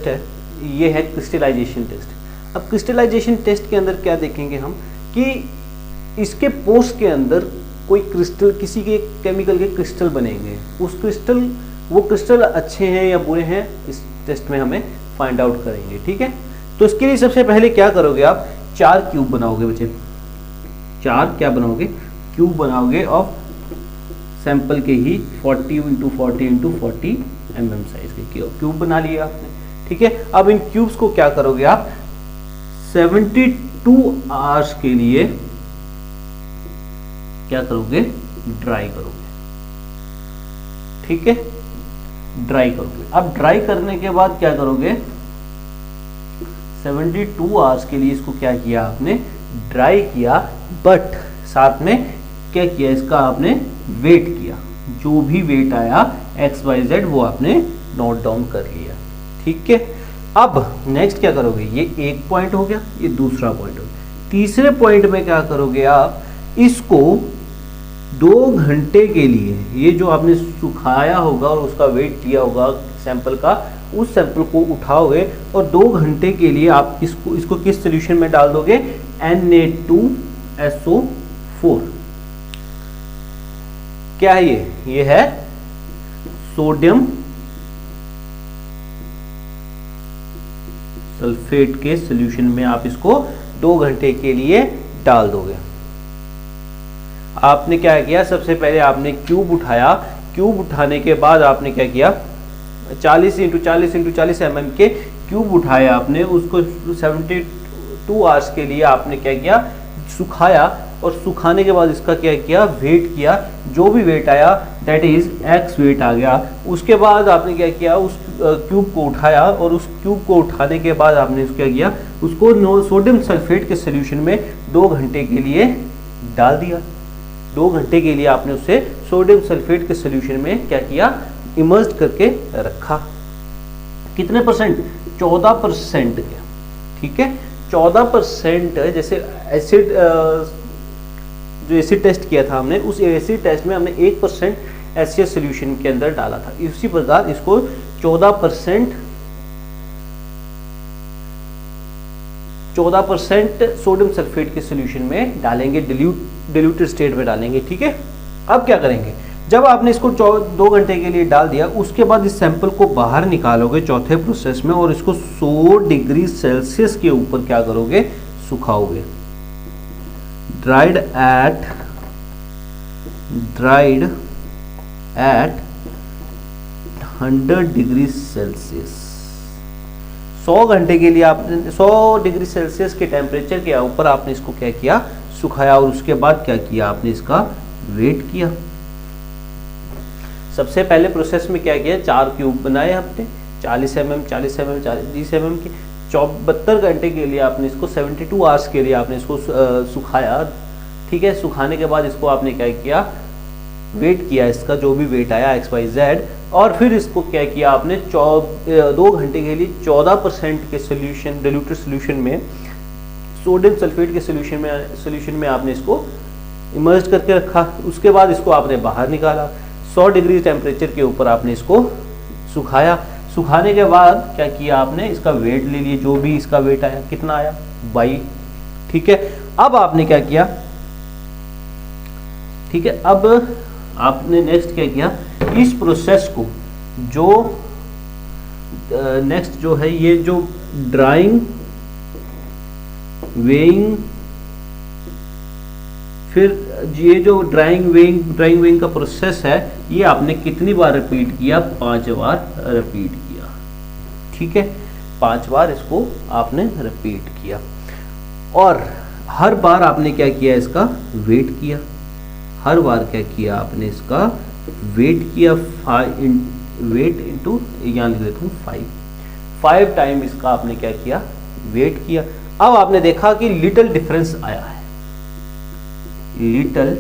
है, ये है क्रिस्टलाइजेशन टेस्ट। अब क्रिस्टलाइजेशन टेस्ट के अंदर क्या देखेंगे हम कि इसके पोर्स के अंदर कोई क्रिस्टल, किसी के केमिकल के क्रिस्टल बनेंगे। उस क्रिस्टल, वो क्रिस्टल अच्छे हैं या बुरे हैं, इस टेस्ट में हमें फाइंड आउट करेंगे। ठीक है, तो इसके लिए सबसे पहले क्या करोगे आप, 4 क्यूब बनाओगे बच्चे। 4 क्या बनाओगे, क्यूब बनाओगे ऑफ सैंपल के ही 40 × 40 × 40 mm साइज के क्यूब बना लिए आपने। ठीक है, अब इन क्यूब्स को क्या करोगे आप, 72 आवर्स के लिए क्या करोगे, ड्राई करोगे। ठीक है, ड्राई करोगे। अब ड्राई करने के बाद क्या करोगे, 72 आवर्स के लिए इसको क्या किया आपने, ड्राई किया, बट साथ में क्या किया, इसका आपने वेट किया। जो भी वेट आया XYZ वो आपने नोट डाउन कर लिया। ठीक है, अब नेक्स्ट क्या करोगे, ये एक पॉइंट हो गया, ये दूसरा पॉइंट हो गया। तीसरे पॉइंट में क्या करोगे आप, इसको 2 घंटे के लिए, ये जो आपने सुखाया होगा और उसका वेट लिया होगा सैंपल का, उस सैंपल को उठाओगे और 2 घंटे के लिए आप इसको किस सोल्यूशन में डाल दोगे, Na2SO4। क्या है ये है सोडियम सल्फेट के सॉल्यूशन में आप इसको 2 घंटे के लिए डाल दोगे। आपने क्या किया, सबसे पहले आपने क्यूब उठाया, क्यूब उठाने के बाद आपने क्या किया, 40 × 40 × 40 mm के क्यूब उठाया आपने, उसको 72 आवर्स के लिए आपने क्या किया, सुखाया, और सुखाने के बाद इसका क्या किया, वेट किया। जो भी वेट आया दैट इज X वेट आ गया। उसके बाद आपने क्या किया, उस क्यूब को उठाया, और उस क्यूब को उठाने के बाद आपने क्या किया, उसको सोडियम सल्फेट के सॉल्यूशन में 2 घंटे के लिए डाल दिया। 2 घंटे के लिए आपने उसे सोडियम सल्फेट के सॉल्यूशन में क्या किया, इमर्ज करके रखा। कितने परसेंट, 14% के। ठीक है, 14%। जैसे एसिड, जो एसिड टेस्ट किया था हमने, उस एसिड टेस्ट में हमने 1% एसियस सॉल्यूशन के अंदर डाला था। इसी प्रकार इसको 14% सोडियम सल्फेट के सॉल्यूशन में डालेंगे, डिल्यूटेड स्टेट में डालेंगे। ठीक है, अब क्या करेंगे, जब आपने इसको 2 घंटे के लिए डाल दिया, उसके बाद इस सैंपल को बाहर निकालोगे चौथे प्रोसेस में, और इसको 100 डिग्री सेल्सियस के ऊपर क्या करोगे, सुखाओगे। Dried at 100 degree Celsius. 100 घंटे के लिए आपने 100 डिग्री सेल्सियस के टेम्परेचर के ऊपर आपने इसको क्या किया, सुखाया, और उसके बाद क्या किया, आपने इसका वेट किया। सबसे पहले प्रोसेस में क्या किया, 4 क्यूब बनाए आपने, 40 mm 40 mm 30 mm के। 72 घंटे के लिए आपने इसको, 72 आवर्स के लिए आपने इसको सुखाया। ठीक है, सुखाने के बाद इसको आपने क्या किया, वेट किया, इसका जो भी वेट आया XYZ, और फिर इसको क्या किया आपने, 2 घंटे के लिए 14% के सोल्यूशन, डिल्यूटेड सोल्यूशन में, सोडियम सल्फेट के सोल्यूशन में आपने इसको इमर्ज करके रखा। उसके बाद इसको आपने बाहर निकाला, 100 डिग्री टेम्परेचर के ऊपर आपने इसको सुखाया। सुखाने के बाद क्या किया आपने, इसका वेट ले लिए, जो भी इसका वेट आया, कितना आया, 22। ठीक है, अब आपने क्या किया, ठीक है, अब आपने नेक्स्ट क्या किया, इस प्रोसेस को, जो नेक्स्ट जो है, ये जो ड्राइंग, वेइंग, फिर ये जो ड्राइंग वेइंग का प्रोसेस है, ये आपने कितनी बार रिपीट किया, 5 बार रिपीट किया। ठीक है, 5 बार इसको आपने रिपीट किया, और हर बार आपने क्या किया, इसका वेट किया। हर बार क्या किया आपने, इसका वेट किया। वेट इंटू, यहाँ लिख देता हूँ 5 टाइम इसका आपने क्या किया, वेट किया। अब आपने देखा कि लिटिल डिफरेंस आया है, लिटिल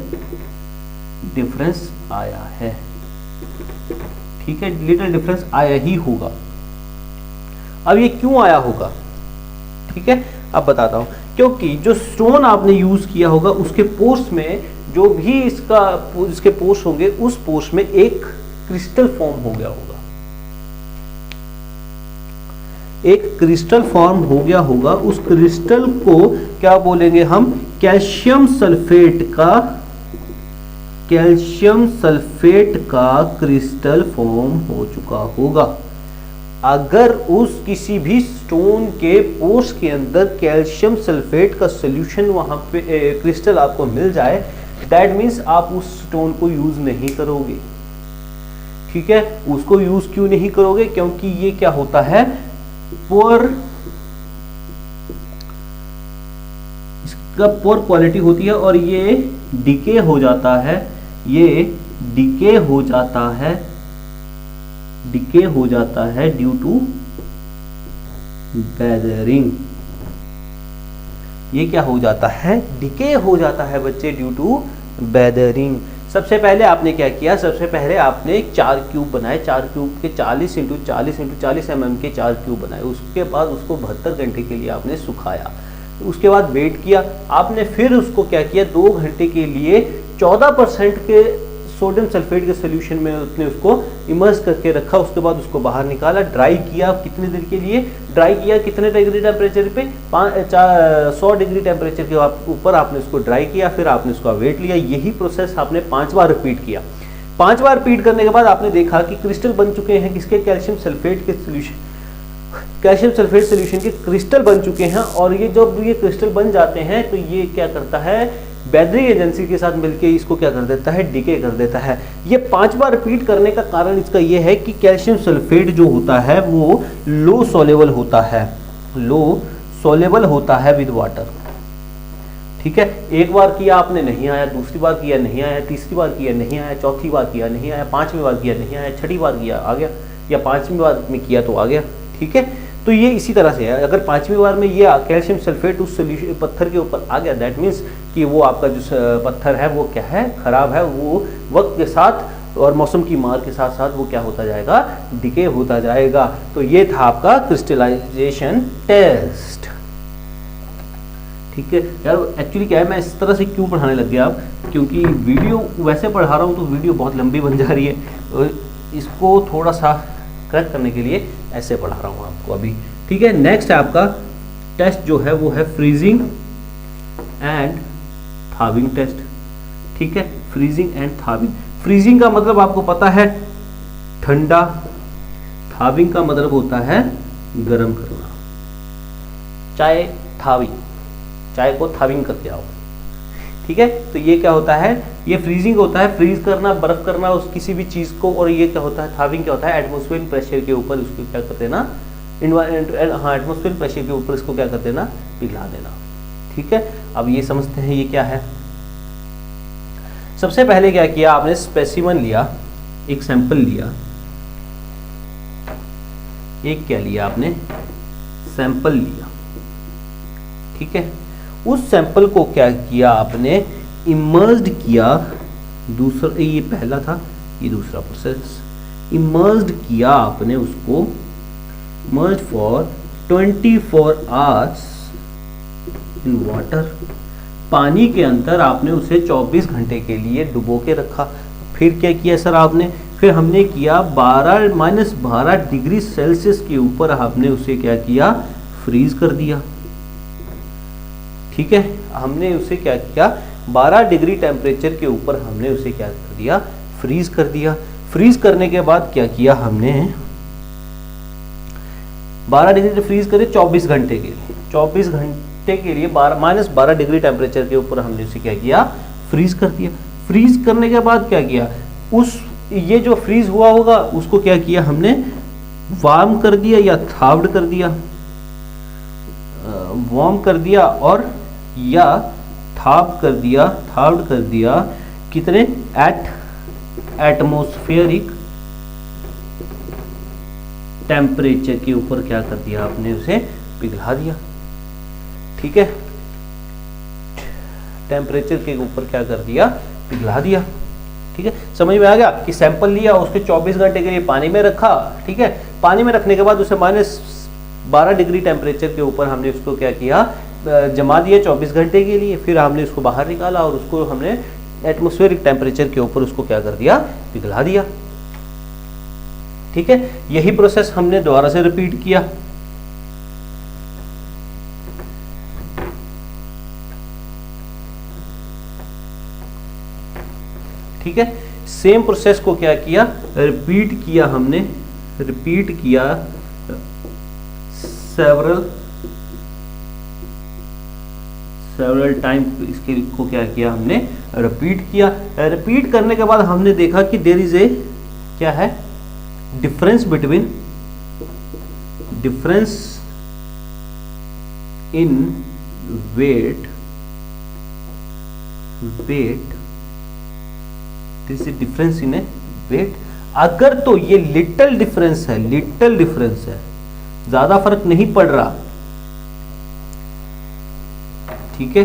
डिफरेंस आया है। ठीक है, लिटिल डिफरेंस आया ही होगा। अब ये क्यों आया होगा, ठीक है, अब बताता हूं। क्योंकि जो स्टोन आपने यूज किया होगा, उसके पोर्स में जो भी इसके पोर्स होंगे, उस पोर्स में एक क्रिस्टल फॉर्म हो गया होगा। एक क्रिस्टल फॉर्म हो गया होगा, उस क्रिस्टल को क्या बोलेंगे हम, कैल्शियम सल्फेट का क्रिस्टल फॉर्म हो चुका होगा। अगर उस किसी भी स्टोन के पोर्स के अंदर कैल्शियम सल्फेट का सॉल्यूशन वहां पे क्रिस्टल आपको मिल जाए, दैट मीन्स आप उस स्टोन को यूज नहीं करोगे। ठीक है, उसको यूज क्यों नहीं करोगे, क्योंकि ये क्या होता है, इसका पोर क्वालिटी होती है और ये डिके हो जाता है, डिके हो जाता है ड्यू टू वेदरिंग। ये क्या हो जाता है, डिके हो जाता है बच्चे ड्यू टू वेदरिंग। सबसे पहले आपने क्या किया, सबसे पहले आपने 4 क्यूब बनाए, 4 क्यूब के 40 इंटू 40 mm के 4 क्यूब बनाए। उसके बाद उसको 72 घंटे के लिए आपने सुखाया, उसके बाद वेट किया आपने, फिर उसको क्या किया, 2 घंटे के लिए 14% के सोडियम सल्फेट के सोल्यूशन में उसने उसको इमर्स करके रखा। उसके बाद उसको बाहर निकाला, ड्राई किया। कितने देर के लिए ड्राई किया, कितने डिग्री टेम्परेचर पे, 100 डिग्री टेम्परेचर के ऊपर आपने उसको ड्राई किया, फिर आपने उसका वेट लिया। यही प्रोसेस आपने 5 बार रिपीट किया। 5 बार रिपीट करने के बाद आपने देखा कि क्रिस्टल बन चुके हैं किसके, कैल्शियम सल्फेट के सोल्यूशन के क्रिस्टल बन चुके हैं। और ये जब ये क्रिस्टल बन जाते हैं तो ये क्या करता है, वेदरिंग एजेंसी के साथ मिलके इसको क्या कर देता है, डिके कर देता है। ये 5 बार रिपीट करने का कारण इसका ये है कि कैल्शियम सल्फेट जो होता है वो लो सोलेबल होता है विद वाटर। ठीक है, एक बार किया आपने नहीं आया, दूसरी बार किया नहीं आया, तीसरी बार किया नहीं आया, चौथी बार किया नहीं आया, 5वीं बार किया नहीं आया, 6ठी बार किया आ गया, या 5वीं बार में किया तो आ गया। ठीक है, तो ये इसी तरह से है। अगर 5वीं बार में ये कैल्शियम सल्फेट उस सोल्यूशन पत्थर के ऊपर आ गया, दैट मीन्स कि वो आपका जो पत्थर है वो क्या है, खराब है। वो वक्त के साथ और मौसम की मार के साथ साथ वो क्या होता जाएगा, डिके होता जाएगा। तो ये था आपका क्रिस्टलाइजेशन टेस्ट। ठीक है यार, एक्चुअली क्या है, मैं इस तरह से क्यों पढ़ाने लग गया अब, क्योंकि वीडियो वैसे पढ़ा रहा हूँ तो वीडियो बहुत लंबी बन जा रही है, और इसको थोड़ा सा करेक्ट करने के लिए ऐसे पढ़ा रहा हूँ आपको अभी। ठीक है, नेक्स्ट आपका टेस्ट जो है वो है फ्रीजिंग एंड थाविंग टेस्ट। ठीक है, फ्रीजिंग एंड थाविंग। फ्रीजिंग का मतलब आपको पता है ठंडा, थाविंग का मतलब होता है गर्म करना। चाय को थाविंग करके आओ। ठीक है, तो ये क्या होता है, ये फ्रीजिंग होता है, फ्रीज करना, बर्फ करना उस किसी भी चीज को। और ये क्या होता है, थाविंग क्या होता है, एटमॉस्फेरिक प्रेशर के ऊपर उसको क्या कर देना, एटमॉस्फेरिक प्रेशर के ऊपर इसको क्या कर देना, पिघला देना। ठीक है, अब ये समझते हैं ये क्या है। सबसे पहले क्या किया आपने, स्पेसिमन लिया, एक सैंपल लिया, एक क्या लिया आपने, सैंपल लिया। ठीक है, उस सैंपल को क्या किया आपने, इमर्स्ड किया। दूसरा, ये पहला था, ये दूसरा प्रोसेस, इमर्स्ड किया आपने उसको, immersed for 24 hours in water. पानी के अंदर आपने उसे 24 घंटे के लिए डुबो के रखा। फिर क्या किया सर आपने, फिर हमने किया -12 डिग्री सेल्सियस के ऊपर आपने उसे क्या किया, फ्रीज कर दिया। ठीक है, हमने उसे क्या किया, 12 डिग्री टेम्परेचर के ऊपर हमने उसे क्या कर दिया, फ्रीज कर दिया। फ्रीज करने के बाद क्या किया हमने, 12 डिग्री से फ्रीज करे 24 घंटे के लिए, 24 घंटे के लिए -12 डिग्री टेम्परेचर के ऊपर हमने उसे क्या किया, फ्रीज कर दिया। फ्रीज करने के बाद क्या किया, उस ये जो फ्रीज हुआ होगा उसको क्या किया हमने, वार्म कर दिया या थाव्ड कर दिया, वार्म कर दिया और या थाव्ड कर दिया कितने, एटमॉस्फेरिक टेम्परेचर के ऊपर क्या कर दिया आपने, उसे पिघला दिया। ठीक है, टेम्परेचर के ऊपर क्या कर दिया, पिघला दिया। ठीक है, समझ में आ गया कि सैंपल लिया, उसके 24 घंटे के लिए पानी में रखा। ठीक है, पानी में रखने के बाद उसे -12 डिग्री टेम्परेचर के ऊपर हमने उसको क्या किया, जमा दिया 24 घंटे के लिए। फिर हमने उसको बाहर निकाला और उसको हमने एटमॉस्फेरिक टेम्परेचर के ऊपर उसको क्या कर दिया, पिघला दिया। ठीक है, यही प्रोसेस हमने दोबारा से रिपीट किया। ठीक है, सेम प्रोसेस को क्या किया, रिपीट किया हमने, रिपीट किया सेवरल टाइम, इसके को क्या किया हमने, रिपीट किया। रिपीट करने के बाद हमने देखा कि देयर इज ए क्या है, difference between, difference in weight, this is difference in a weight. अगर तो ये लिटिल डिफरेंस है, लिटिल डिफरेंस है, ज्यादा फर्क नहीं पड़ रहा, ठीक है।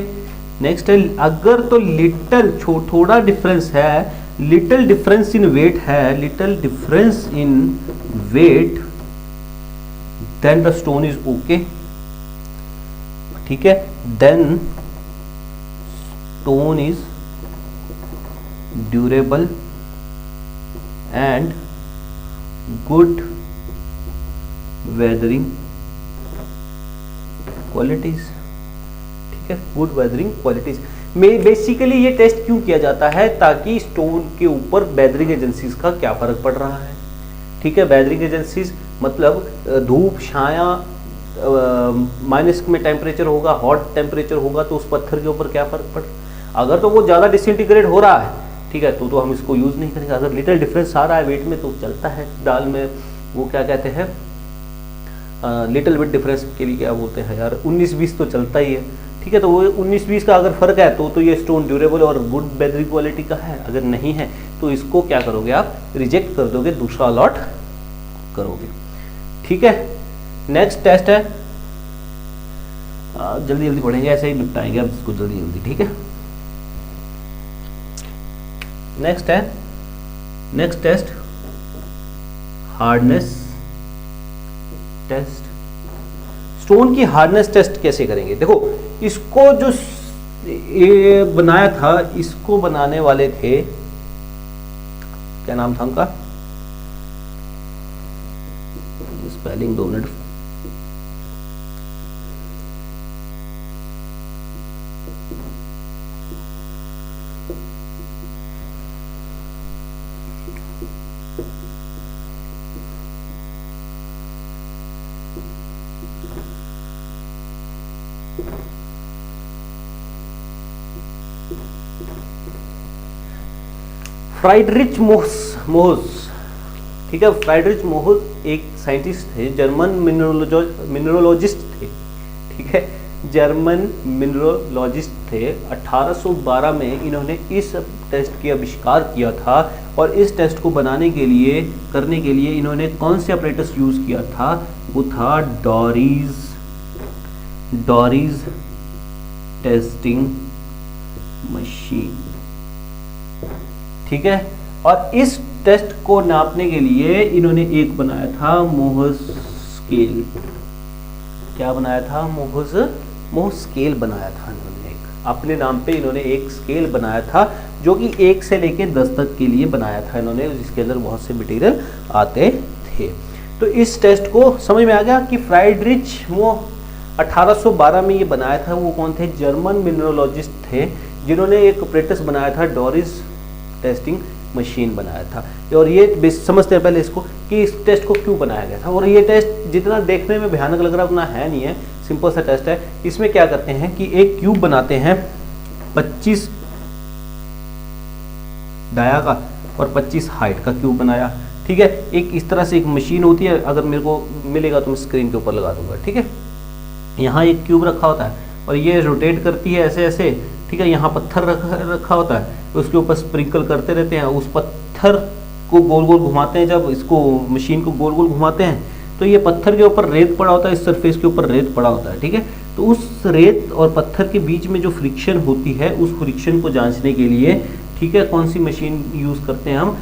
नेक्स्ट है, अगर तो लिटिल थोड़ा डिफरेंस है, लिटिल डिफरेंस इन वेट है, little difference in weight, then the stone is okay, ठीक है, then stone is durable and good weathering qualities, ठीक है, गुड वेदरिंग क्वालिटीज में। बेसिकली ये टेस्ट क्यों किया जाता है, ताकि स्टोन के ऊपर वेदरिंग एजेंसीज का क्या फर्क पड़ रहा है, ठीक है। वेदरिंग एजेंसीज मतलब धूप छाया, माइनस में टेम्परेचर होगा, हॉट टेम्परेचर होगा, तो उस पत्थर के ऊपर क्या फर्क पड़, अगर तो वो ज्यादा डिसइंटीग्रेट हो रहा है, ठीक है, तो हम इसको यूज नहीं करेंगे। अगर लिटिल डिफरेंस आ रहा है वेट में तो चलता है। दाल में वो क्या कहते हैं, लिटिल बिट डिफरेंस के लिए क्या बोलते हैं यार, 19-20 तो चलता ही है, ठीक है। तो वो 19-20 का अगर फर्क है तो ये स्टोन ड्यूरेबल और गुड वेदरिंग क्वालिटी का है। अगर नहीं है तो इसको क्या करोगे आप, रिजेक्ट कर दोगे, दूसरा अलॉट करोगे, ठीक है। नेक्स्ट टेस्ट है, जल्दी जल्दी पढ़ेंगे, ऐसे ही निपटाएंगे अब इसको जल्दी जल्दी, ठीक है। नेक्स्ट है, next test hardness test. Stone की हार्डनेस टेस्ट कैसे करेंगे, देखो इसको जो ये बनाया था, इसको बनाने वाले थे, क्या नाम था उनका, स्पेलिंग 2 मिनट, फ्राइडरिच मोहस, ठीक है। फ्राइडरिच मोहस एक साइंटिस्ट थे, जर्मन मिनरोलॉजिस्ट थे, ठीक है, जर्मन मिनरोलॉजिस्ट थे। 1812 में इन्होंने इस टेस्ट की आविष्कार किया था, और इस टेस्ट को बनाने के लिए, करने के लिए इन्होंने कौन से अपरेटस यूज किया था, वो था डॉरीज टेस्टिंग मशीन, ठीक है। और इस टेस्ट को नापने के लिए इन्होंने एक बनाया था मोहस स्केल, क्या बनाया था, मोहस स्केल बनाया था इन्होंने, एक अपने नाम पे इन्होंने एक स्केल बनाया था, जो कि 1 से लेकर 10 तक के लिए बनाया था इन्होंने, जिसके अंदर बहुत से मटेरियल आते थे। तो इस टेस्ट को समझ में आ गया कि फ्राइडरिच मोह 1812 में ये बनाया था। वो कौन थे, जर्मन मिनरोलॉजिस्ट थे, जिन्होंने एक अपरेटस बनाया था, डॉरिस टेस्टिंग मशीन बनाया था। और ये समझते हैं पहले इसको कि इस टेस्ट को क्यों बनाया गया था। और ये टेस्ट जितना देखने में भयानक लग रहा उतना है नहीं है, सिंपल सा टेस्ट है। इसमें क्या करते हैं कि एक क्यूब बनाते हैं 25 डाया का और 25 हाइट का क्यूब बनाया, ठीक है। एक इस तरह से एक मशीन होती है, अगर मेरे को मिलेगा तो मैं स्क्रीन के ऊपर लगा दूंगा, ठीक है। यहाँ एक क्यूब रखा होता है और ये रोटेट करती है ऐसे ऐसे, ठीक है। यहाँ पत्थर रखा होता है, उसके ऊपर स्प्रिंकल करते रहते हैं, उस पत्थर को गोल गोल घुमाते हैं। जब इसको मशीन को गोल गोल घुमाते हैं तो ये पत्थर के ऊपर रेत पड़ा होता है, इस सरफेस के ऊपर रेत पड़ा होता है, ठीक है। तो उस रेत और पत्थर के बीच में जो फ्रिक्शन होती है, उस फ्रिक्शन को जांचने के लिए, ठीक है, कौन सी मशीन यूज़ करते हैं हम,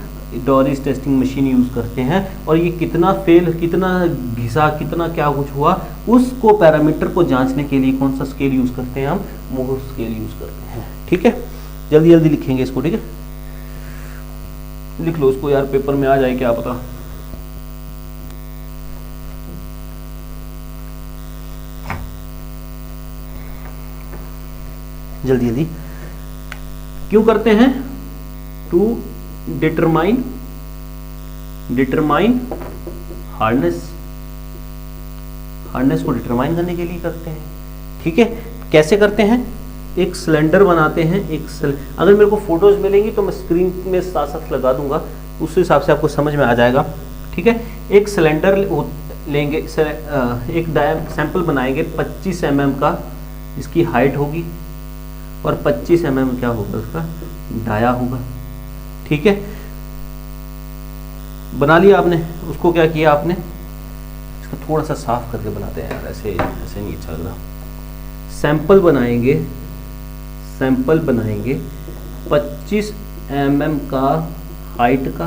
डॉरिस टेस्टिंग मशीन यूज़ करते हैं। और ये कितना फेल, कितना घिसा, कितना क्या कुछ हुआ, उसको पैरामीटर को जांचने के लिए कौन सा स्केल यूज़ करते हैं हम, मोहस स्केल यूज़ करते हैं, ठीक है। जल्दी जल्दी लिखेंगे इसको, ठीक है, लिख लो इसको यार, पेपर में आ जाए क्या पता। जल्दी जल्दी क्यों करते हैं, टू डिटरमाइन हार्डनेस को डिटरमाइन करने के लिए करते हैं। ठीक है, कैसे करते हैं? एक सिलेंडर बनाते हैं, अगर मेरे को फोटोज मिलेंगी तो मैं स्क्रीन में साथ साथ लगा दूंगा, उस हिसाब से आपको समझ में आ जाएगा। ठीक है, एक सिलेंडर लेंगे, एक सैंपल बनाएंगे 25 mm का, इसकी हाइट होगी, और 25 mm क्या होगा उसका डाया होगा। ठीक है, बना लिया आपने, उसको क्या किया आपने, इसको थोड़ा सा साफ करके बनाते हैं यार, ऐसे नहीं अच्छा लग रहा। सैंपल बनाएंगे 25 mm का हाइट का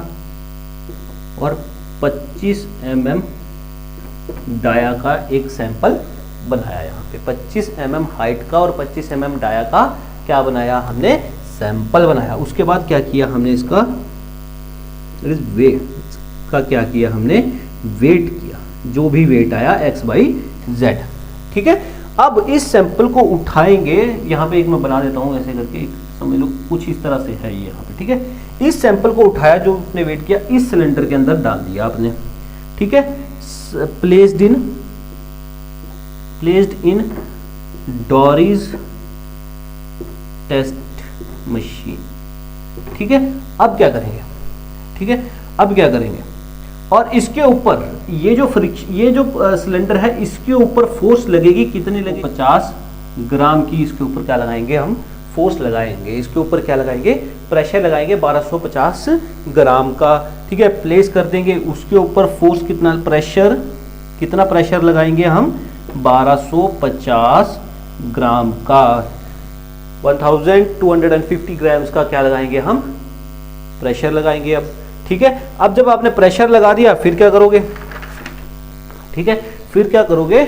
और 25 mm डाया का एक सैंपल बनाया। यहाँ पे 25 mm हाइट का और 25 mm डाया का क्या बनाया हमने, सैंपल बनाया। उसके बाद क्या किया हमने, इसका वेट का क्या किया हमने, वेट किया, जो भी वेट आया XYZ। ठीक है, अब इस सैंपल को उठाएंगे, यहाँ पे एक मैं बना देता हूँ ऐसे करके, एक समझ लो कुछ इस तरह से है ये यहाँ पे। ठीक है, इस सैंपल को उठाया जो आपने वेट किया, इस सिलेंडर के अंदर डाल दिया आपने। ठीक है, प्लेस्ड इन डॉरीज टेस्ट मशीन। ठीक है, अब क्या करेंगे, ठीक है, अब क्या करेंगे, और इसके ऊपर ये जो सिलेंडर है, इसके ऊपर फोर्स लगेगी, कितनी लगेगी, 50 ग्राम की इसके ऊपर क्या लगाएंगे हम, फोर्स लगाएंगे। इसके ऊपर क्या लगाएंगे, प्रेशर लगाएंगे 1250 ग्राम का। ठीक है, प्लेस कर देंगे, उसके ऊपर फोर्स कितना प्रेशर लगाएंगे हम, 1250 ग्राम का, 1250 ग्राम्स का क्या लगाएंगे हम, प्रेशर लगाएंगे अब। ठीक है, अब जब आपने प्रेशर लगा दिया, फिर क्या करोगे, ठीक है, फिर क्या करोगे,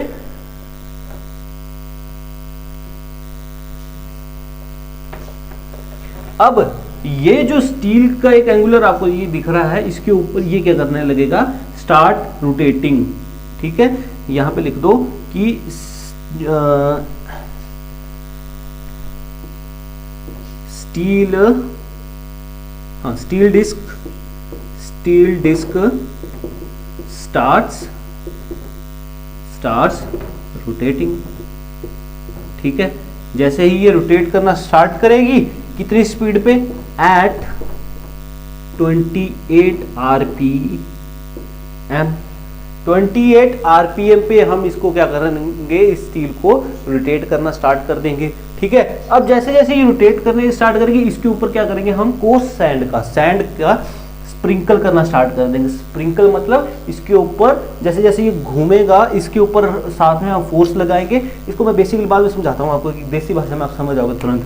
अब ये जो स्टील का एक एंगुलर आपको ये दिख रहा है, इसके ऊपर ये क्या करने लगेगा, स्टार्ट रोटेटिंग। ठीक है, यहां पे लिख दो कि स्टील डिस्क स्टार्ट्स रोटेटिंग। ठीक है, जैसे ही ये रोटेट करना स्टार्ट करेगी, कितनी स्पीड पे, एट 28 RPM। 28 RPM पे हम इसको क्या करेंगे, स्टील को रोटेट करना स्टार्ट कर देंगे। ठीक है, अब जैसे जैसे ये रोटेट करने स्टार्ट करेंगे, इसके ऊपर क्या करेंगे हम, कोर्स सैंड का स्प्रिंकल करना स्टार्ट कर देंगे। स्प्रिंकल मतलब इसके ऊपर जैसे जैसे ये घूमेगा, इसके ऊपर साथ में हम फोर्स लगाएंगे। इसको मैं बेसिकली बाद में समझाता हूँ आपको, देसी भाषा में आप समझ जाओगे तुरंत।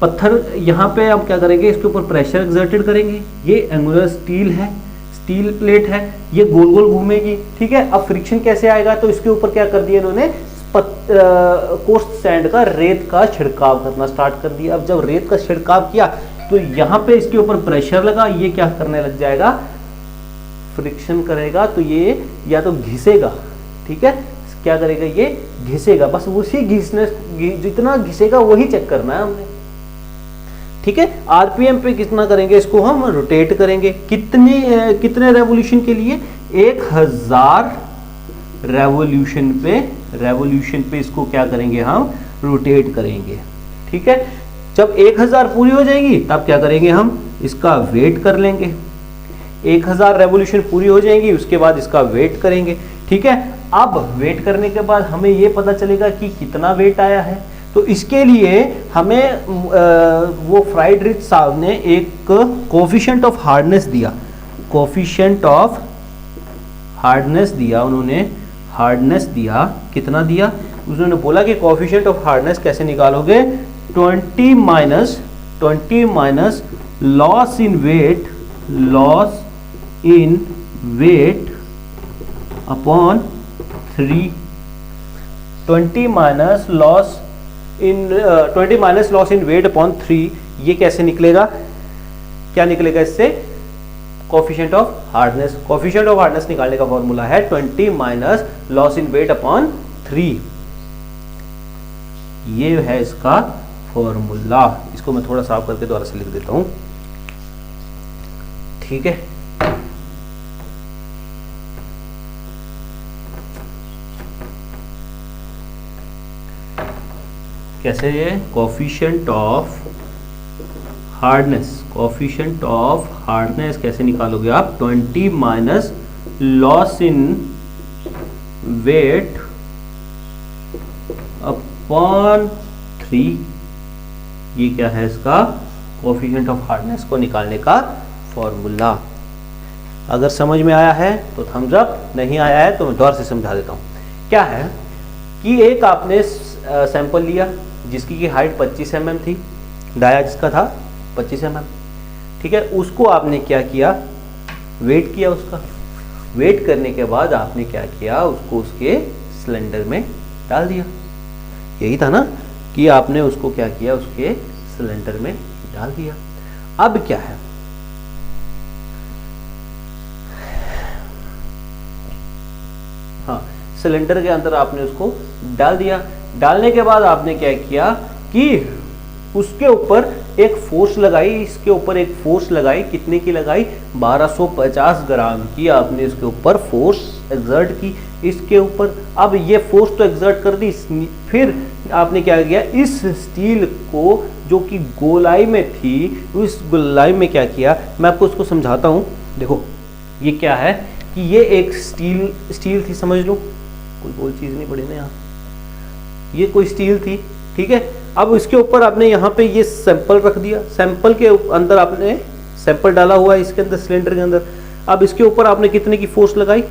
पत्थर यहाँ पे हम क्या करेंगे, इसके ऊपर प्रेशर एक्सर्टेड करेंगे। ये एंगुलर स्टील है, स्टील प्लेट है, ये गोल गोल घूमेगी। ठीक है, अब फ्रिक्शन कैसे आएगा, तो इसके ऊपर क्या कर दिया इन्होंने, कोर्स सैंड का, रेत का छिड़काव करना स्टार्ट कर दिया। अब जब रेत का छिड़काव किया तो यहाँ पे इसके ऊपर प्रेशर लगा, ये क्या करने लग जाएगा, फ्रिक्शन करेगा, तो ये या तो घिसेगा। ठीक है, क्या करेगा, ये घिसेगा, बस उसी घिसने, जितना घिसेगा वही चेक करना है हमने। ठीक है, आरपीएम पे कितना करेंगे, इसको हम रोटेट करेंगे, कितने रेवोल्यूशन के लिए, 1000 रेवोल्यूशन पे इसको क्या करेंगे, हम रोटेट करेंगे। ठीक है, जब 1000 पूरी हो जाएगी, तब क्या करेंगे, हम इसका वेट कर लेंगे। 1000 रेवोल्यूशन पूरी हो जाएंगी, उसके बाद इसका वेट करेंगे। ठीक है, अब वेट करने के बाद हमें ये पता चलेगा कि कितना वेट आया है। तो इसके लिए हमें वो फ्राइडरिच साहब ने एक कोफिशिएंट ऑफ हार्डनेस दिया, उन्होंने हार्डनेस दिया, कितना दिया, उन्होंने बोला कि कोफिशिएंट ऑफ हार्डनेस कैसे निकालोगे, 20 minus loss in weight upon 3, 20 minus loss in weight upon 3। ये कैसे निकलेगा, क्या निकलेगा इससे, coefficient of hardness. Coefficient of hardness निकालने का फॉर्मूला है 20 minus loss in weight upon 3। ये है इसका फॉर्मूला। इसको मैं थोड़ा साफ करके दोबारा से लिख देता हूं। ठीक है। कैसे ये कोफिशिएंट ऑफ हार्डनेस कैसे निकालोगे आप? 20 minus loss in weight upon 3, ये क्या है इसका कोफिशिएंट ऑफ हार्डनेस को निकालने का फॉर्मूला। अगर समझ में आया है तो थम्स अप, नहीं आया है तो मैं दोबारा से समझा देता हूँ। क्या है कि एक आपने सैंपल लिया जिसकी की हाइट 25 mm थी, डाया जिसका था 25 mm, ठीक है। उसको आपने क्या किया, वेट किया उसका। वेट करने के बाद आपने क्या किया, उसको उसके सिलेंडर में डाल दिया। यही था ना कि आपने उसको क्या किया, उसके सिलेंडर में डाल दिया। अब क्या है, हाँ, सिलेंडर के अंदर आपने उसको डाल दिया। डालने के बाद आपने क्या किया कि उसके ऊपर एक फोर्स लगाई, इसके ऊपर एक फोर्स लगाई। कितने की लगाई? 1250 ग्राम की आपने इसके ऊपर फोर्स एक्सर्ट की इसके ऊपर। अब ये फोर्स तो एक्सर्ट कर दी, फिर आपने क्या किया, इस स्टील को जो कि गोलाई में थी, उस गोलाई में क्या किया, मैं आपको उसको समझाता हूँ। देखो ये क्या है कि ये एक स्टील थी, समझ लो, कोई गोल चीज़ नहीं पड़ी ना यहाँ, ये कोई स्टील थी, ठीक है। अब इसके ऊपर आपने यहाँ पे ये सैंपल रख दिया, सैंपल के अंदर आपने सैंपल डाला हुआ है इसके अंदर, सिलेंडर के अंदर। अब इसके ऊपर आपने कितने की फोर्स लगाई?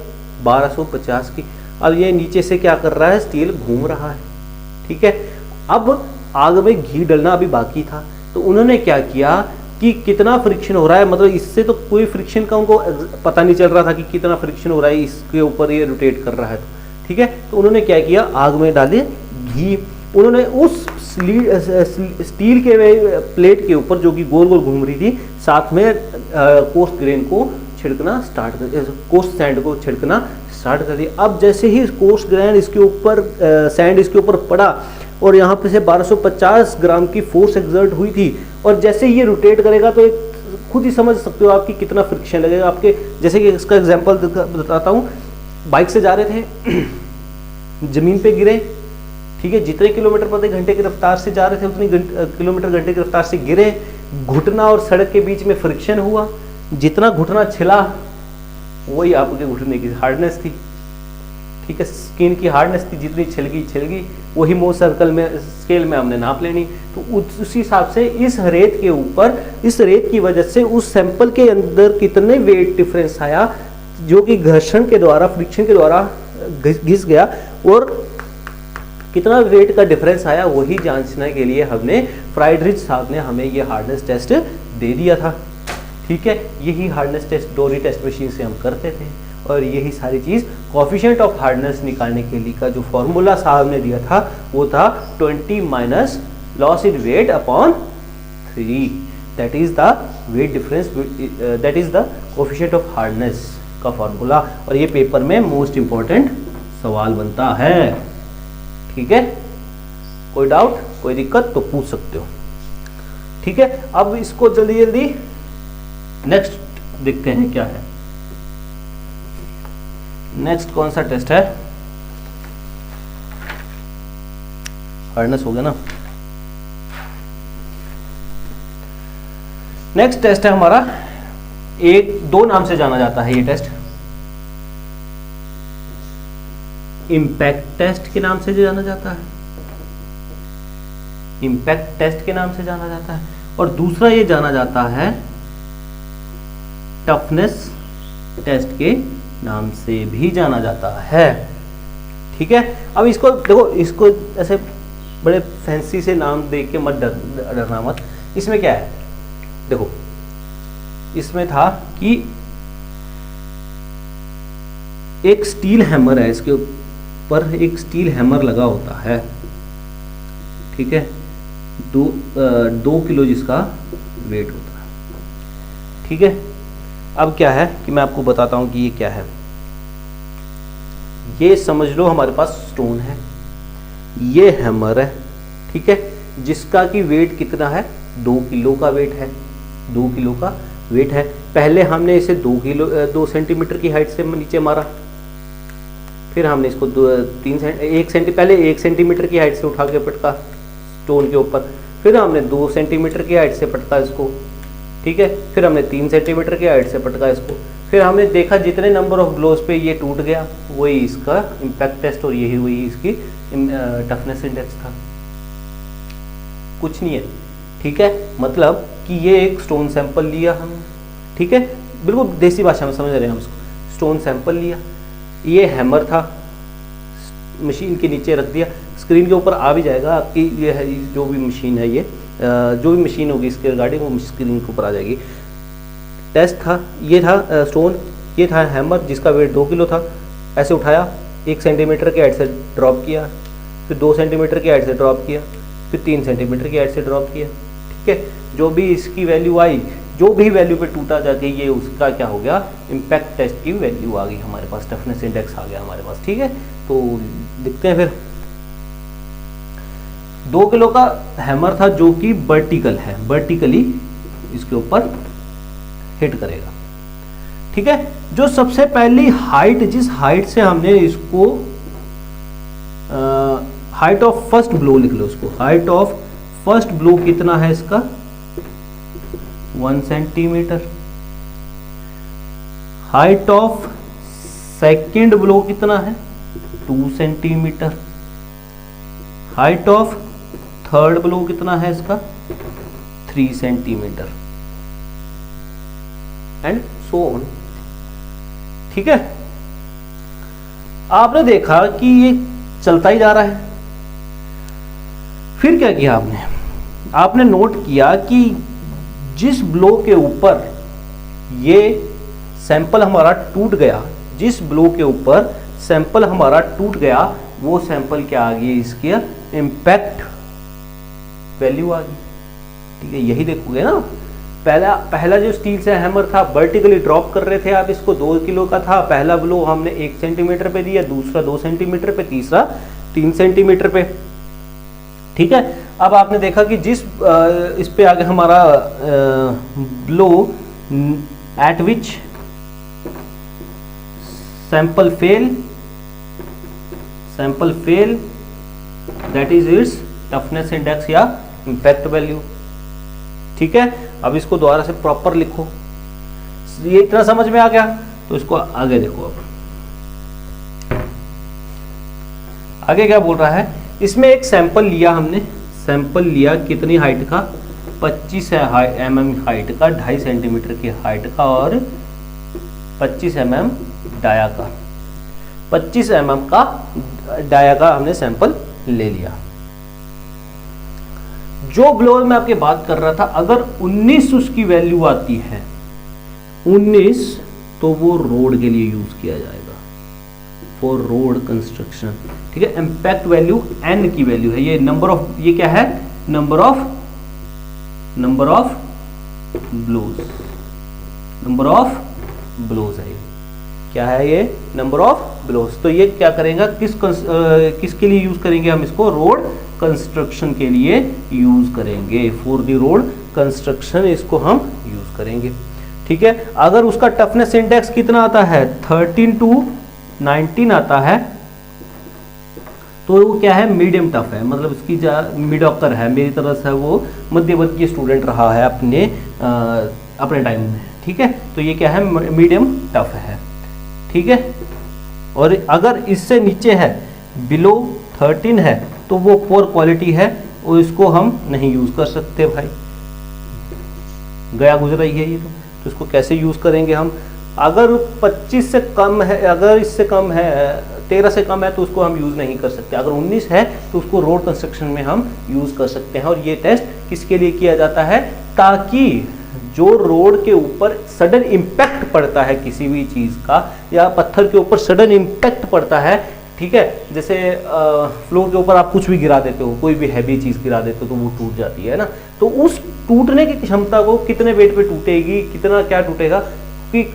1250 की। अब ये नीचे से क्या कर रहा है, स्टील घूम रहा है, ठीक है। अब आग में घी डलना अभी बाकी था, तो उन्होंने क्या किया कि कितना फ्रिक्शन हो रहा है, मतलब इससे तो कोई फ्रिक्शन का उनको पता नहीं चल रहा था कि कितना फ्रिक्शन हो रहा है, इसके ऊपर ये रोटेट कर रहा है, ठीक है। तो उन्होंने क्या किया, आग में डाले घी। उन्होंने उस स्टील के प्लेट के ऊपर जो कि गोल गोल घूम रही थी, साथ में कोर्स ग्रेन को छिड़कना स्टार्ट कर, कोर्स सैंड को छिड़कना स्टार्ट कर दिया। अब जैसे ही कोर्स ग्रेन इसके ऊपर सैंड इसके ऊपर पड़ा और यहाँ पे से 1250 ग्राम की फोर्स एक्सर्ट हुई थी, और जैसे ही ये रोटेट करेगा तो एक खुद ही समझ सकते हो आपकी कितना फ्रिक्शन लगेगा आपके। जैसे कि इसका एग्जांपल बताता हूँ, बाइक से जा रहे थे, जमीन पे गिरे, ठीक है, जितने किलोमीटर प्रति घंटे की रफ्तार से जा रहे थे उतनी किलोमीटर घंटे की रफ्तार से गिरे, घुटना और सड़क के बीच में फ्रिक्शन हुआ, जितना घुटना छिला वही आपके घुटने की हार्डनेस थी, ठीक है। स्किन की हार्डनेस थी, जितनी छिलगी वही मोह सर्कल में स्केल में हमने नाप लेनी। तो उसी हिसाब से इस रेत के ऊपर, इस रेत की वजह से उस सैंपल के अंदर कितने वेट डिफरेंस आया, जो कि घर्षण के द्वारा, फ्रिक्शन के द्वारा घिस गया, और कितना वेट का डिफरेंस आया वही जांचने के लिए हमने फ्राइडरिच साहब ने हमें ये हार्डनेस टेस्ट दे दिया था, ठीक है। यही हार्डनेस टेस्ट डोरी टेस्ट मशीन से हम करते थे, और यही सारी चीज़ कोफिशिएंट ऑफ हार्डनेस निकालने के लिए का जो फॉर्मूला साहब ने दिया था वो था 20 minus loss in weight upon 3, that is the wait difference, that is the coefficient of hardness का फॉर्मूला। और ये पेपर में मोस्ट इंपॉर्टेंट सवाल बनता है, ठीक है। कोई डाउट, कोई दिक्कत तो पूछ सकते हो, ठीक है। अब इसको जल्दी जल्दी नेक्स्ट देखते हैं क्या है। नेक्स्ट कौन सा टेस्ट है? हार्डनेस हो गया ना। नेक्स्ट टेस्ट है हमारा, दो नाम से जाना जाता है ये टेस्ट, इम्पैक्ट टेस्ट के नाम से जाना जाता है, इम्पैक्ट टेस्ट के नाम से जाना जाता है, और दूसरा ये जाना जाता है टफनेस टेस्ट के नाम से भी जाना जाता है, ठीक है। अब इसको देखो, इसको ऐसे बड़े फैंसी से नाम देख के मत डरना मत। इसमें क्या है, देखो इसमें था कि एक स्टील हैमर है, इसके ऊपर एक स्टील हैमर लगा होता है, ठीक है, 2 किलो जिसका वेट होता है, ठीक है। अब क्या है कि मैं आपको बताता हूं कि ये क्या है। ये समझ लो हमारे पास स्टोन है, ये हैमर है, ठीक है, जिसका कि वेट कितना है, 2 किलो का वेट है, 2 किलो का वेट है। पहले हमने इसे 2 सेंटीमीटर की हाइट से नीचे मारा, फिर हमने इसको 1 सेंटीमीटर की हाइट से उठा के पटका स्टोन के ऊपर, फिर हमने 2 सेंटीमीटर की हाइट से पटका इसको, ठीक है, फिर हमने 3 सेंटीमीटर की हाइट से पटका इसको, फिर हमने देखा जितने नंबर ऑफ ब्लोज पे ये टूट गया वही इसका इम्पैक्ट टेस्ट और यही वही इसकी टफनेस इंडेक्स था, कुछ नहीं है, ठीक है। मतलब कि ये एक स्टोन सैंपल लिया हमने, ठीक है, बिल्कुल देसी भाषा में समझ रहे हैं हम इसको, स्टोन सैंपल लिया, ये हैमर था, मशीन के नीचे रख दिया, स्क्रीन के ऊपर आ भी जाएगा आपकी, ये है जो भी मशीन है, ये जो भी मशीन होगी इसके रिगार्डिंग वो स्क्रीन के ऊपर आ जाएगी। टेस्ट था, ये था स्टोन, ये था हैमर जिसका वेट 2 किलो था, ऐसे उठाया, 1 सेंटीमीटर की हाइट से ड्रॉप किया, फिर 2 सेंटीमीटर की हाइट से ड्रॉप किया, फिर 3 सेंटीमीटर की हाइट से ड्रॉप किया, ठीक है। जो भी इसकी वैल्यू आई, जो भी वैल्यू पे टूटा जाके ये उसका क्या हो गया, इम्पैक्ट टेस्ट की वैल्यू आ गई हमारे पास, टफनेस इंडेक्स आ गया हमारे पास, ठीक है। तो देखते हैं फिर, 2 किलो का हैमर था जो कि वर्टिकल है, वर्टिकली इसके ऊपर हिट करेगा, ठीक है। जो सबसे पहली हाइट, जिस हाइट से हमने इसको हाइट ऑफ फर्स्ट ब्लो लिख लो उसको, हाइट ऑफ फर्स्ट ब्लो कितना है इसका 1 centimetre, height of second blow कितना है 2 centimetre, height of third blow कितना है इसका 3 सेंटीमीटर एंड सो ऑन, ठीक है। आपने देखा कि ये चलता ही जा रहा है, फिर क्या किया आपने नोट किया कि जिस ब्लो के ऊपर ये सैंपल हमारा टूट गया, जिस ब्लो के ऊपर सैंपल हमारा टूट गया वो सैंपल क्या आ गई, इसकी इम्पैक्ट वैल्यू आ गई, ठीक है। यही देखोगे ना, पहला जो स्टील से हैमर था वर्टिकली ड्रॉप कर रहे थे आप इसको, 2 किलो का था, पहला ब्लो हमने 1 सेंटीमीटर पे दिया, दूसरा 2 सेंटीमीटर पे, तीसरा 3 सेंटीमीटर पे, ठीक है। अब आपने देखा कि जिस इस पे आगे हमारा blow eight which sample fail that is it's toughness index या इम्पैक्ट वैल्यू, ठीक है। अब इसको दोबारा से प्रॉपर लिखो, ये इतना समझ में आ गया, तो इसको आगे देखो। अब आगे क्या बोल रहा है, इसमें एक सैंपल लिया हमने, सैंपल लिया कितनी हाइट का 25 mm हाइट का, 2.5 सेंटीमीटर की हाइट का और 25 mm डाया का, 25 mm का डाया का हमने सैंपल ले लिया। जो ब्लोअर में आपके बात कर रहा था, अगर 19 उसकी वैल्यू आती है 19, तो वो रोड के लिए यूज किया जाएगा, फॉर रोड कंस्ट्रक्शन, ठीक है। इम्पैक्ट वैल्यू n की वैल्यू है, ये नंबर ऑफ, ये क्या है, number of blows, number of blows है, क्या है ये, नंबर ऑफ ब्लोज। तो ये क्या करेगा, किसके लिए यूज करेंगे हम इसको, रोड कंस्ट्रक्शन के लिए यूज करेंगे, फॉर द रोड कंस्ट्रक्शन इसको हम यूज करेंगे, ठीक है। अगर उसका टफनेस इंडेक्स कितना आता है 13 to 19 आता है, तो वो क्या है, मीडियम टफ है, मतलब इसकी मीडियोकर है, मेरी तरह से वो मध्यवर्गीय स्टूडेंट रहा है अपने टाइम में, ठीक है। तो ये क्या है, मीडियम टफ है, ठीक है। और अगर इससे नीचे है, बिलो 13 है, तो वो पोर क्वालिटी है और इसको हम नहीं यूज कर सकते भाई, गया गुजरा ही है ये, तो इसको कैसे यूज करेंगे हम। अगर 25 से कम है, अगर इससे कम है, 13 से कम है, तो उसको हम यूज नहीं कर सकते। अगर 19 है तो उसको रोड कंस्ट्रक्शन में हम यूज कर सकते हैं। और ये टेस्ट किसके लिए किया जाता है, ताकि जो रोड के ऊपर सडन इम्पैक्ट पड़ता है किसी भी चीज का, या पत्थर के ऊपर सडन इम्पैक्ट पड़ता है, ठीक है, जैसे फ्लोर के ऊपर आप कुछ भी गिरा देते हो, कोई भी हैवी चीज गिरा देते हो तो वो टूट जाती है ना, तो उस टूटने की क्षमता को, कितने वेट पे टूटेगी, कितना क्या टूटेगा, इसकी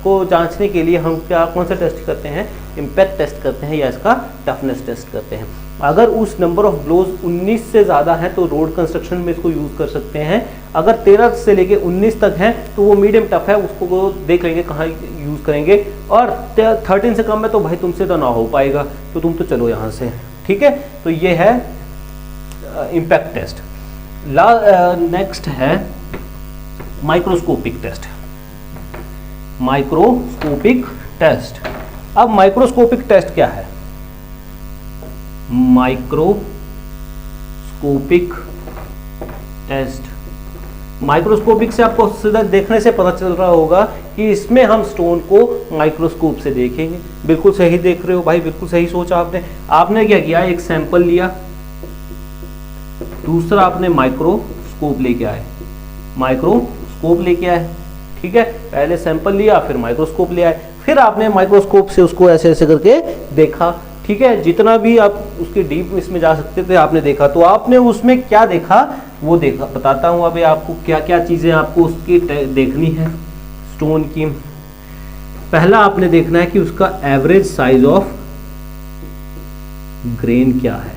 को जांचने के लिए हम कौन सा टेस्ट करते हैं, इम्पैक्ट टेस्ट करते हैं या इसका टफनेस टेस्ट करते हैं। अगर उस नंबर ऑफ ब्लोज 19 से ज़्यादा है तो रोड कंस्ट्रक्शन में इसको यूज़ कर सकते हैं। अगर 13 से लेके 19 तक है तो वो मीडियम टफ है, उसको देख लेंगे कहाँ यूज़ करेंगे। और 13 से कम है तो भाई तुमसे तो ना हो पाएगा, तो तुम तो चलो यहाँ से, ठीक है। तो ये है इम्पैक्ट टेस्ट। नेक्स्ट है माइक्रोस्कोपिक टेस्ट। Microscopic test. अब माइक्रोस्कोपिक टेस्ट क्या है? माइक्रोस्कोपिक टेस्ट, माइक्रोस्कोपिक से आपको सीधा देखने से पता चल रहा होगा कि इसमें हम स्टोन को माइक्रोस्कोप से देखेंगे। बिल्कुल सही देख रहे हो भाई, बिल्कुल सही सोचा आपने। आपने क्या किया, एक सैंपल लिया, दूसरा आपने माइक्रोस्कोप लेके आए, माइक्रोस्कोप लेके आए, ठीक है। पहले सैंपल लिया, फिर माइक्रोस्कोप ले आए, फिर आपने माइक्रोस्कोप से उसको ऐसे ऐसे करके देखा, ठीक है। जितना भी आप उसके डीप इसमें जा सकते थे आपने देखा। तो आपने उसमें क्या देखा वो देखा, बताता हूँ अभी आपको क्या क्या चीज़ें आपको उसकी देखनी है स्टोन की। पहला आपने देखना है कि उसका एवरेज साइज ऑफ ग्रेन क्या है।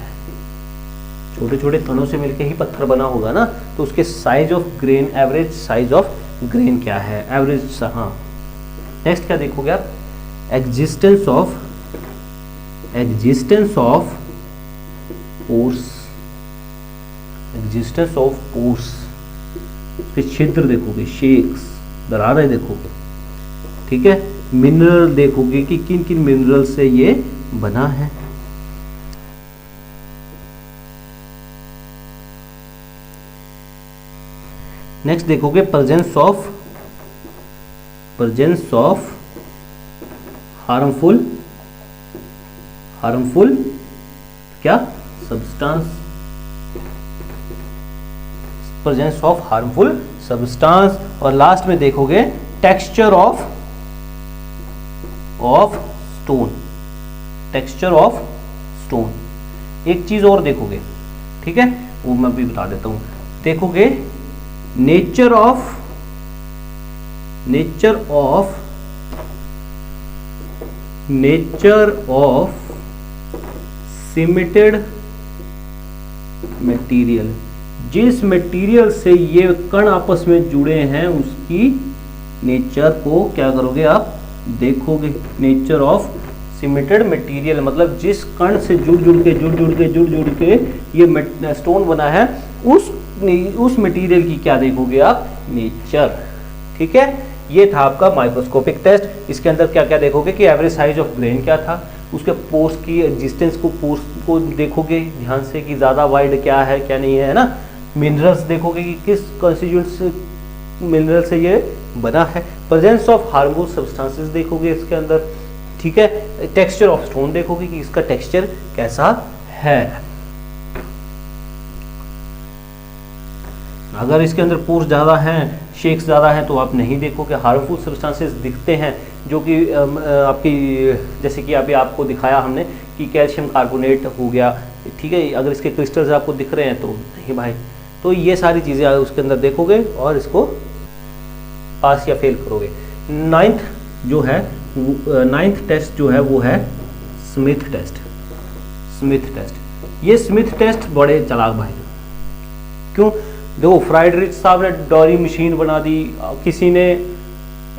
छोटे छोटे कणों से मिलकर ही पत्थर बना होगा ना, तो उसके size of grain, average size of grain क्या है, एवरेज। हाँ, नेक्स्ट क्या देखोगे आप, existence of pores, existence of pores, के छिद्र देखोगे, शेक्स, दरारें देखोगे, ठीक है। मिनरल देखोगे कि किन किन मिनरल से ये बना है। नेक्स्ट देखोगे प्रेजेंस ऑफ हार्मफुल क्या substance, presence of harmful substance. और लास्ट में देखोगे texture of stone, texture of stone. एक चीज और देखोगे, ठीक है, वो मैं भी बता देता हूं। देखोगे नेचर ऑफ सीमेंटेड मटेरियल, जिस मटेरियल से ये कण आपस में जुड़े हैं उसकी नेचर को क्या करोगे आप, देखोगे। नेचर ऑफ सीमेंटेड मटेरियल मतलब जिस कण से जुड़ जुड़ के ये स्टोन बना है, उस मटेरियल की क्या देखोगे आप, नेचर, ठीक है। ये था आपका माइक्रोस्कोपिक टेस्ट। इसके अंदर क्या क्या देखोगे कि एवरेज साइज ऑफ ग्रेन क्या था, उसके पोर्स की एग्जिस्टेंस को देखोगे ध्यान से कि ज़्यादा वाइड क्या है क्या नहीं है ना। मिनरल्स देखोगे कि किस कॉन्स्टिट्यूएंट मिनरल से ये बना है। प्रेजेंस ऑफ हार्मफुल सब्सटेंसेस देखोगे इसके अंदर, ठीक है। टेक्सचर ऑफ स्टोन देखोगे कि इसका टेक्सचर कैसा है। अगर इसके अंदर पोर्स ज़्यादा हैं, शेक्स ज़्यादा हैं, तो आप नहीं देखोगे। हार्मफुल सब्सटेंसेस दिखते हैं जो कि आपकी, जैसे कि अभी आपको दिखाया हमने कि कैल्शियम कार्बोनेट हो गया, ठीक है। अगर इसके क्रिस्टल्स आपको दिख रहे हैं तो नहीं भाई। तो ये सारी चीज़ें उसके अंदर देखोगे और इसको पास या फेल करोगे। नाइन्थ टेस्ट जो है वो है स्मिथ टेस्ट। ये स्मिथ टेस्ट बड़े चालाक भाई, क्यों? देखो, फ्राइडरिच साहब ने डॉरी मशीन बना दी, किसी ने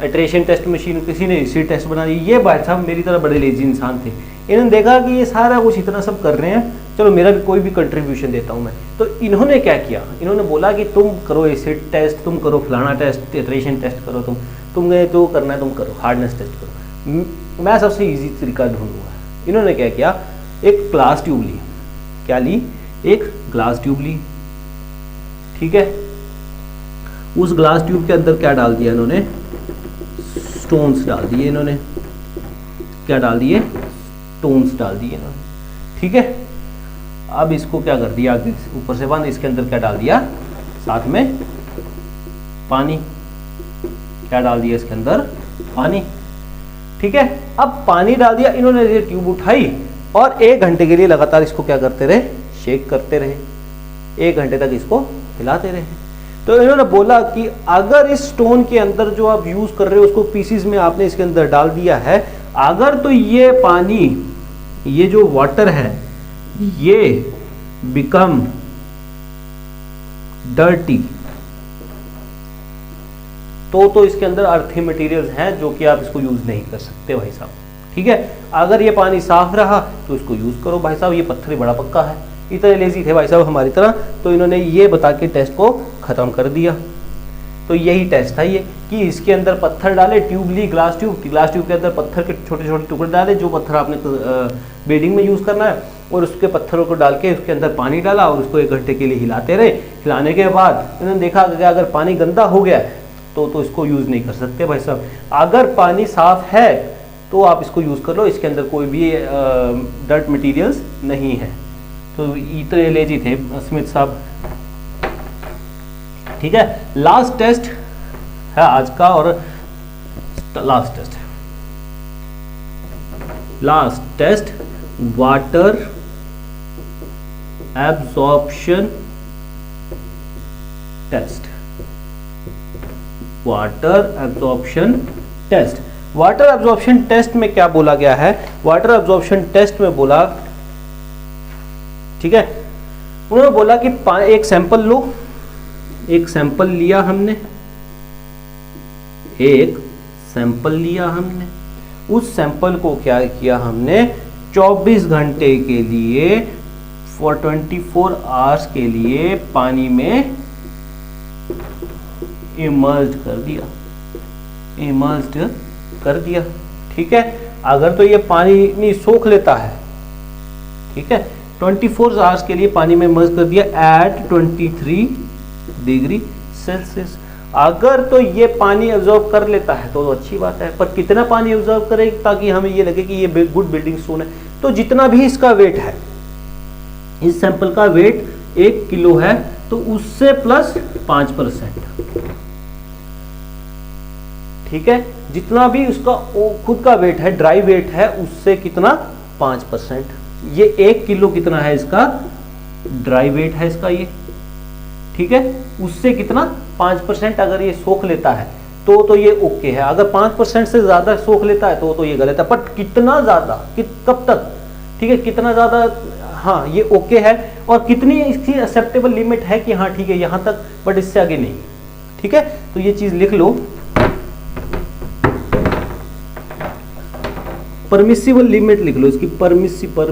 इटरेशन टेस्ट मशीन, किसी ने इसी टेस्ट बना दी। ये भाई साहब मेरी तरह बड़े लेजी इंसान थे, इन्होंने देखा कि ये सारा कुछ इतना सब कर रहे हैं, चलो मेरा भी कोई भी कंट्रीब्यूशन देता हूँ मैं। तो इन्होंने क्या किया, इन्होंने बोला कि तुम करो एसिड टेस्ट, तुम करो फलाना टेस्ट, इटरेशन टेस्ट करो, तुम्हें जो करना है तुम करो, हार्डनेस टेस्ट करो, मैं सबसे ईजी तरीका ढूंढूंगा। इन्होंने क्या किया, एक ग्लास ट्यूब ली। क्या ली? एक ग्लास ट्यूब ली, ठीक है। उस ग्लास ट्यूब के अंदर क्या डाल दिया इन्होंने, स्टोन्स डाल दिए इन्होंने। क्या डाल दिए? स्टोन्स डाल दिए इन्होंने, ठीक है। अब इसको क्या कर दिया, ऊपर से बंद, इसके अंदर क्या डाल दिया, साथ में पानी। क्या डाल दिया इसके अंदर? पानी, ठीक है। अब पानी डाल दिया इन्होंने, ये ट्यूब उठाई और 1 घंटे के लिए लगातार इसको क्या करते रहे, शेक करते रहे। 1 घंटे तक इसको हिलाते रहे। तो इन्होंने बोला कि अगर इस स्टोन के अंदर जो आप यूज कर रहे हो उसको पीसीज में आपने इसके अंदर डाल दिया है, अगर तो ये पानी, ये जो वाटर है ये बिकम डर्टी, तो इसके अंदर अर्थी मटेरियल्स हैं जो कि आप इसको यूज नहीं कर सकते भाई साहब। ठीक है, अगर ये पानी साफ रहा तो इसको यूज करो भाई साहब। ये पत्थर ही बड़ा पक्का है। इतने लेजी थे भाई साहब हमारी तरह, तो इन्होंने ये बता के टेस्ट को खत्म कर दिया। तो यही टेस्ट था ये कि इसके अंदर पत्थर डाले, ट्यूब ली, ग्लास ट्यूब के अंदर पत्थर के छोटे छोटे टुकड़े डाले, जो पत्थर आपने बेडिंग में यूज करना है, और उसके पत्थरों को डाल के उसके अंदर पानी डाला और उसको 1 घंटे के लिए हिलाते रहे। हिलाने के बाद इन्होंने देखा कि अगर पानी गंदा हो गया तो इसको यूज नहीं कर सकते भाई साहब। अगर पानी साफ है तो आप इसको यूज कर लो, इसके अंदर कोई भी डर्ट मटेरियल्स नहीं है। तो इतने लेजी थे स्मिथ साहब। ठीक है, लास्ट टेस्ट है आज का, और last test water absorption test. Water absorption test. Water absorption test में क्या बोला गया है? वाटर एब्जॉर्प्शन टेस्ट में बोला, ठीक है, उन्होंने बोला कि एक सैंपल लो, एक सैंपल लिया हमने, उस सैंपल को क्या किया हमने, 24 घंटे के लिए, फॉर 24 आवर्स के लिए पानी में इमर्ज्ड कर दिया। ठीक है, अगर तो ये पानी नहीं सोख लेता है, ठीक है, 24 आवर्स के लिए पानी में इमर्ज कर दिया एट 23 डिग्री सेल्सियस। अगर तो ये पानी एब्जॉर्ब कर लेता है तो अच्छी बात है, पर कितना पानी एब्जॉर्ब करे ताकि हमें ये लगे कि ये गुड बिल्डिंग स्टोन है? तो जितना भी इसका वेट है, इस सैंपल का वेट 1 किलो है, तो उससे प्लस 5%। ठीक है, जितना भी उसका खुद का वेट है, ड्राई वेट है, उससे कितना, 5%। ये 1 किलो कितना है इसका ड्राई वेट है इसका ये, ठीक है, उससे कितना, 5% अगर ये सोख लेता है तो ये ओके है। अगर 5% से ज्यादा सोख लेता है तो ये गलत है। बट कितना ज्यादा, कब तक, ठीक है, कितना ज्यादा, हाँ ये ओके है। और कितनी इसकी एक्सेप्टेबल लिमिट है कि हाँ ठीक है यहां तक, बट इससे आगे नहीं। ठीक है, तो ये चीज लिख लो, परमिसिबल लिमिट लिख लो इसकी, परमिसिबल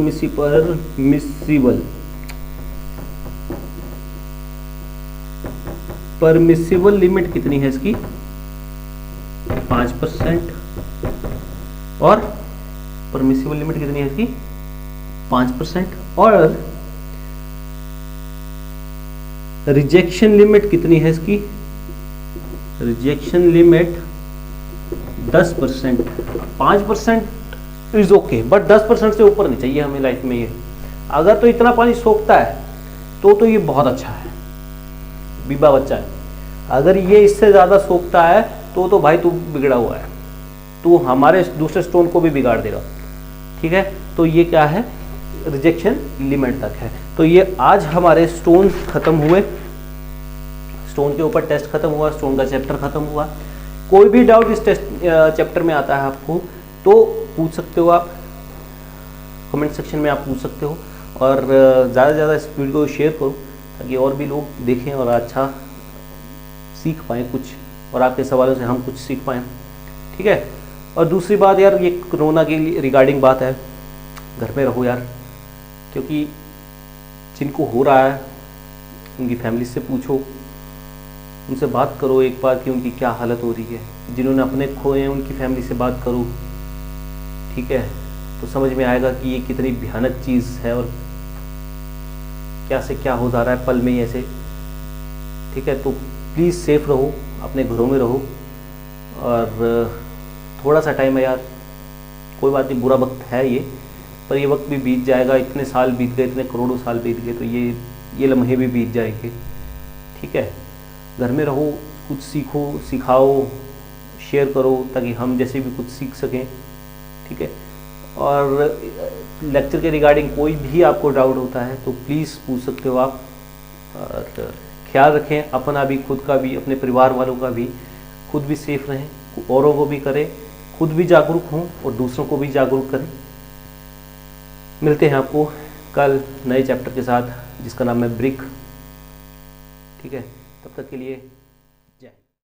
लिमिट कितनी है इसकी, 5%। और परमिसिबल लिमिट कितनी है इसकी, 5%। और रिजेक्शन लिमिट कितनी है इसकी, rejection limit 10%। 5% is okay, but 10% से ऊपर नहीं चाहिए हमें लाइफ में। ये अगर तो इतना पानी सोखता है तो ये बहुत अच्छा है, बीबा बच्चा है। अगर ये इससे ज्यादा सोखता है तो भाई तू बिगड़ा हुआ है, तू हमारे दूसरे स्टोन को भी बिगाड़ देगा। ठीक है, तो ये क्या है, रिजेक्शन लिमिट तक है। तो ये आज हमारे स्टोन खत्म हुए, स्टोन के ऊपर टेस्ट खत्म हुआ, स्टोन का चैप्टर खत्म हुआ। कोई भी डाउट इस टेस्ट चैप्टर में आता है आपको तो पूछ सकते हो, आप कमेंट सेक्शन में आप पूछ सकते हो। और ज़्यादा से ज़्यादा इस वीडियो को शेयर करो ताकि और भी लोग देखें और अच्छा सीख पाएँ कुछ, और आपके सवालों से हम कुछ सीख पाएँ। ठीक है, और दूसरी बात यार, ये कोरोना के रिगार्डिंग बात है, घर पे रहो यार, क्योंकि जिनको हो रहा है उनकी फैमिली से पूछो, उनसे बात करो एक बार कि उनकी क्या हालत हो रही है। जिन्होंने अपने खोए हैं उनकी फैमिली से बात करो, ठीक है, तो समझ में आएगा कि ये कितनी भयानक चीज़ है और क्या से क्या हो जा रहा है पल में ही ऐसे। ठीक है, तो प्लीज़ सेफ रहो, अपने घरों में रहो, और थोड़ा सा टाइम है यार, कोई बात नहीं, बुरा वक्त है ये, पर ये वक्त भी बीत जाएगा। इतने साल बीत गए, इतने करोड़ों साल बीत गए, तो ये लम्हे भी बीत जाएंगे। ठीक है, घर में रहो, कुछ सीखो, सिखाओ, शेयर करो ताकि हम जैसे भी कुछ सीख सकें। ठीक है, और लेक्चर के रिगार्डिंग कोई भी आपको डाउट होता है तो प्लीज़ पूछ सकते हो आप। और ख्याल रखें अपना भी, खुद का भी, अपने परिवार वालों का भी। खुद भी सेफ रहें, औरों को भी करें, खुद भी जागरूक हों और दूसरों को भी जागरूक करें। मिलते हैं आपको कल नए चैप्टर के साथ जिसका नाम है ब्रिक। ठीक है, तब तक के लिए